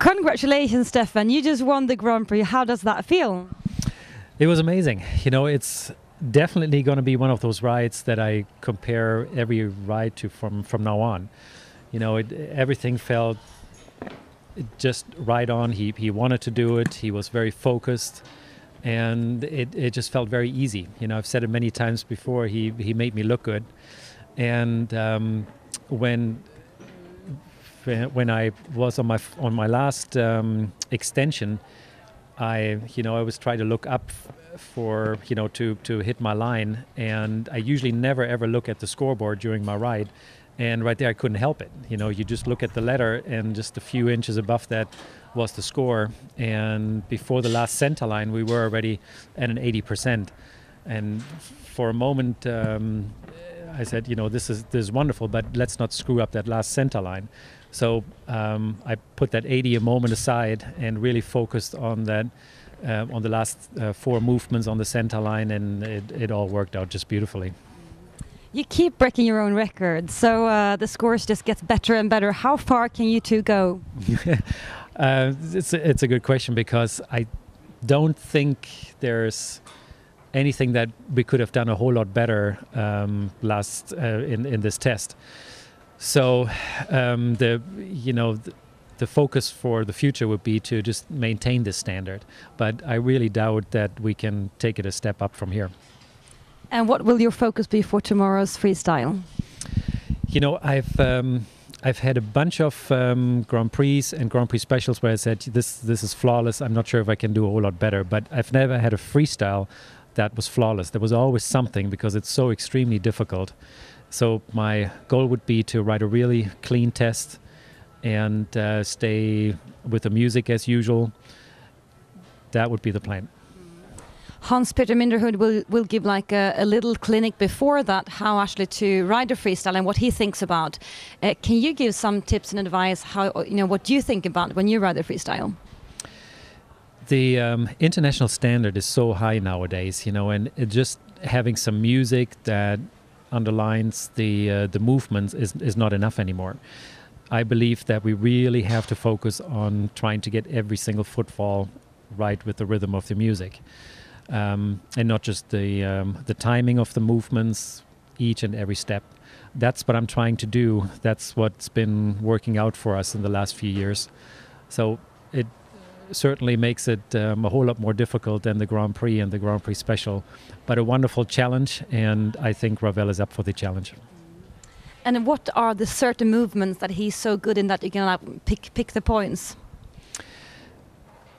Congratulations, Steffen. You just won the Grand Prix. How does that feel? It was amazing. You know, it's definitely going to be one of those rides that I compare every ride to from now on. You know, everything felt just right on. He wanted to do it. He was very focused, and it just felt very easy. You know, I've said it many times before. He made me look good, and when I was on my last extension, I was trying to look up for to hit my line, and I usually never ever look at the scoreboard during my ride. And right there, I couldn't help it. You know, you just look at the letter, and just a few inches above that was the score. And before the last center line, we were already at an 80%. And for a moment, I said, you know, this is wonderful, but let's not screw up that last center line. So I put that 80 a moment aside and really focused on that, on the last 4 movements on the center line, and it all worked out just beautifully. You keep breaking your own records, so the scores just gets better and better. How far can you two go? It's a good question, because I don't think there's anything that we could have done a whole lot better in this test. So the focus for the future would be to just maintain this standard, but I really doubt that we can take it a step up from here. And what will your focus be for tomorrow's freestyle? You know, I've had a bunch of Grand Prix and Grand Prix specials where I said this is flawless. I'm not sure if I can do a whole lot better, but I've never had a freestyle that was flawless. There was always something, because it's so extremely difficult. So my goal would be to write a really clean test and stay with the music as usual. That would be the plan. Hans-Peter Minderhood will give like a little clinic before that, how actually to ride a freestyle and what he thinks about. Can you give some tips and advice what you think about when you ride a freestyle? The international standard is so high nowadays, and just having some music that underlines the movements is not enough anymore. I believe that we really have to focus on trying to get every single footfall right with the rhythm of the music. And not just the timing of the movements, each and every step. That's what I'm trying to do. That's what's been working out for us in the last few years. So it certainly makes it a whole lot more difficult than the Grand Prix and the Grand Prix Special, but a wonderful challenge, and I think Ravel is up for the challenge. And what are the certain movements that he's so good in that you can pick the points?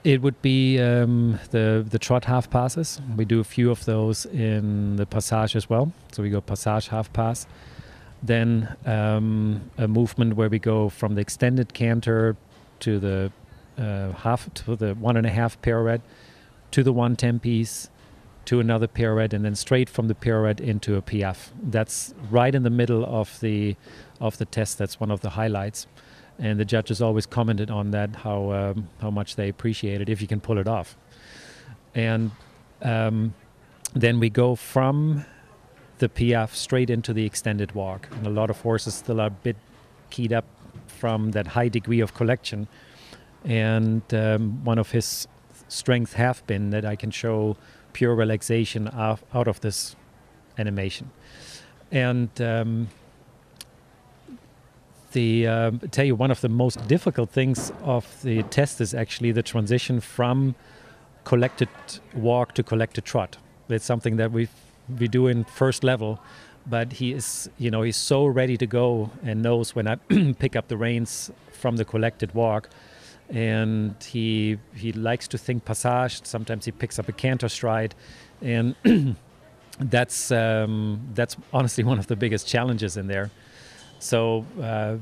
It would be the trot half passes. We do a few of those in the passage as well. So we go passage, half pass. Then a movement where we go from the extended canter to the 1.5 pirouette, to the 110 piece, to another pirouette, and then straight from the pirouette into a piaffe. That's right in the middle of the test. That's one of the highlights. And the judges always commented on that, how much they appreciate it if you can pull it off. And then we go from the piaffe straight into the extended walk. And a lot of horses still are a bit keyed up from that high degree of collection. And one of his strengths have been that I can show pure relaxation out of this animation. And tell you, one of the most difficult things of the test is actually the transition from collected walk to collected trot. It's something that we do in first level, but he's so ready to go and knows when I pick up the reins from the collected walk. And he likes to think passage. Sometimes he picks up a canter stride, and that's honestly one of the biggest challenges in there. So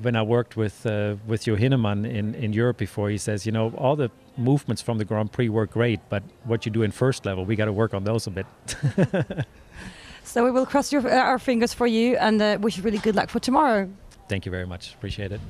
when I worked with Jo Hinnemann in Europe before, he says, all the movements from the Grand Prix work great, but what you do in first level, we got to work on those a bit. So we will cross our fingers for you and wish you really good luck for tomorrow. Thank you very much. Appreciate it.